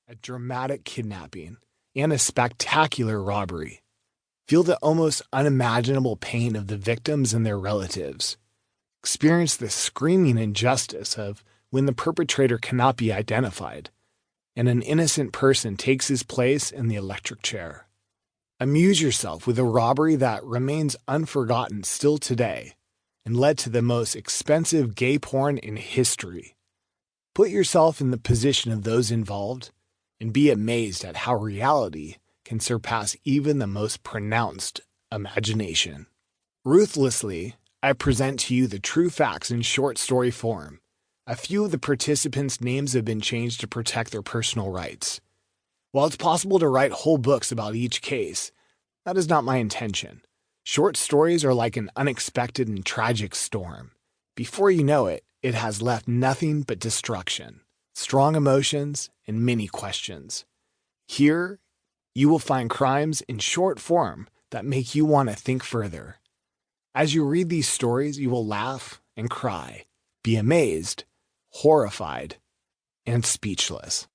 a dramatic kidnapping, and a spectacular robbery. Feel the almost unimaginable pain of the victims and their relatives. Experience the screaming injustice of when the perpetrator cannot be identified, and an innocent person takes his place in the electric chair. Amuse yourself with a robbery that remains unforgotten still today and led to the most expensive gay porn in history. Put yourself in the position of those involved and be amazed at how reality can surpass even the most pronounced imagination. Ruthlessly, I present to you the true facts in short story form. A few of the participants' names have been changed to protect their personal rights. While it's possible to write whole books about each case, that is not my intention. Short stories are like an unexpected and tragic storm. Before you know it, it has left nothing but destruction, strong emotions, and many questions. Here, you will find crimes in short form that make you want to think further. As you read these stories, you will laugh and cry, be amazed, horrified, and speechless.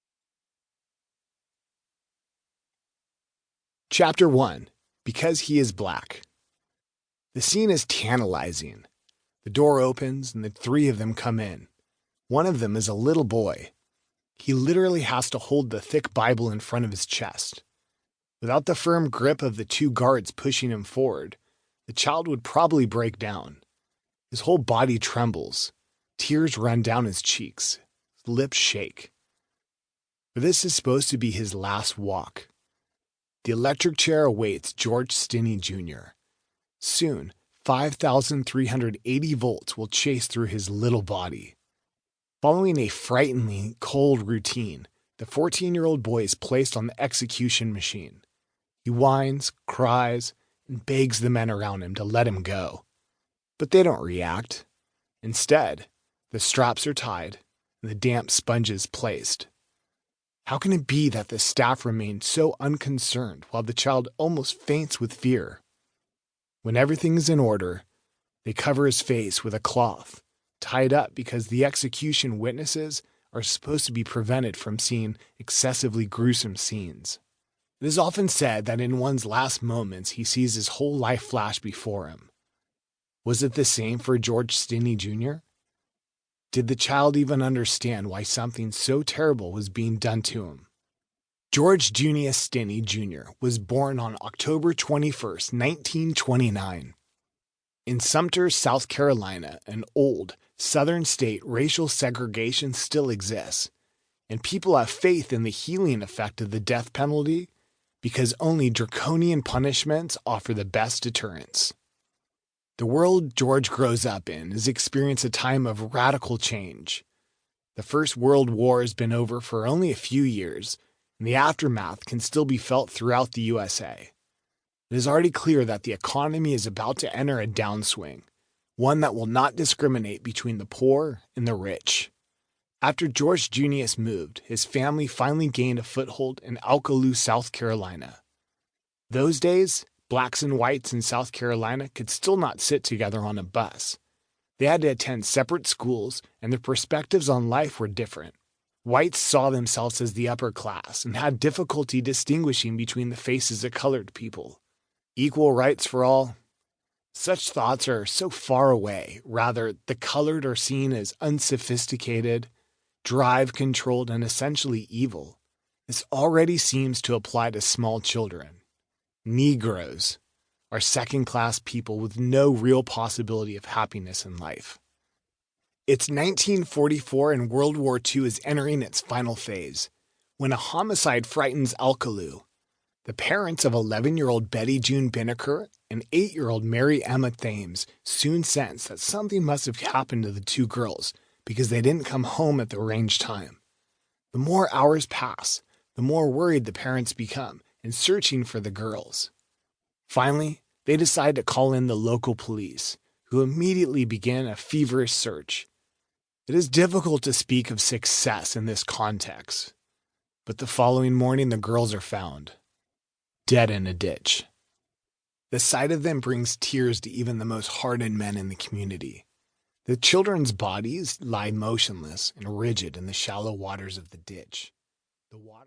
Chapter 1. Because He is Black. The scene is tantalizing. The door opens and the three of them come in. One of them is a little boy. He literally has to hold the thick Bible in front of his chest. Without the firm grip of the two guards pushing him forward, the child would probably break down. His whole body trembles. Tears run down his cheeks. His lips shake. For this is supposed to be his last walk. The electric chair awaits George Stinney Jr. Soon, 5,380 volts will chase through his little body. Following a frighteningly cold routine, the 14-year-old boy is placed on the execution machine. He whines, cries, and begs the men around him to let him go. But they don't react. Instead, the straps are tied and the damp sponges placed. How can it be that the staff remain so unconcerned while the child almost faints with fear? When everything is in order, they cover his face with a cloth, tied up because the execution witnesses are supposed to be prevented from seeing excessively gruesome scenes. It is often said that in one's last moments he sees his whole life flash before him. Was it the same for George Stinney Jr.? Did the child even understand why something so terrible was being done to him? George Junius Stinney Jr. was born on October 21, 1929. In Sumter, South Carolina, an old, southern state, racial segregation still exists, and people have faith in the healing effect of the death penalty because only draconian punishments offer the best deterrence. The world George grows up in has experienced a time of radical change. The First World War has been over for only a few years, and the aftermath can still be felt throughout the USA. It is already clear that the economy is about to enter a downswing, one that will not discriminate between the poor and the rich. After George Junius moved, his family finally gained a foothold in Alkaloo, South Carolina. Those days, blacks and whites in South Carolina could still not sit together on a bus. They had to attend separate schools, and their perspectives on life were different. Whites saw themselves as the upper class and had difficulty distinguishing between the faces of colored people. Equal rights for all? Such thoughts are so far away. Rather, the colored are seen as unsophisticated, drive-controlled, and essentially evil. This already seems to apply to small children. Negroes are second-class people with no real possibility of happiness in life. It's 1944 and World War II is entering its final phase, when a homicide frightens Alkaloo. The parents of 11-year-old Betty June Binneker and 8-year-old Mary Emma Thames soon sense that something must have happened to the two girls because they didn't come home at the arranged time. The more hours pass, the more worried the parents become in searching for the girls. Finally, they decide to call in the local police, who immediately begin a feverish search. It is difficult to speak of success in this context, but the following morning the girls are found, dead in a ditch. The sight of them brings tears to even the most hardened men in the community. The children's bodies lie motionless and rigid in the shallow waters of the ditch. The water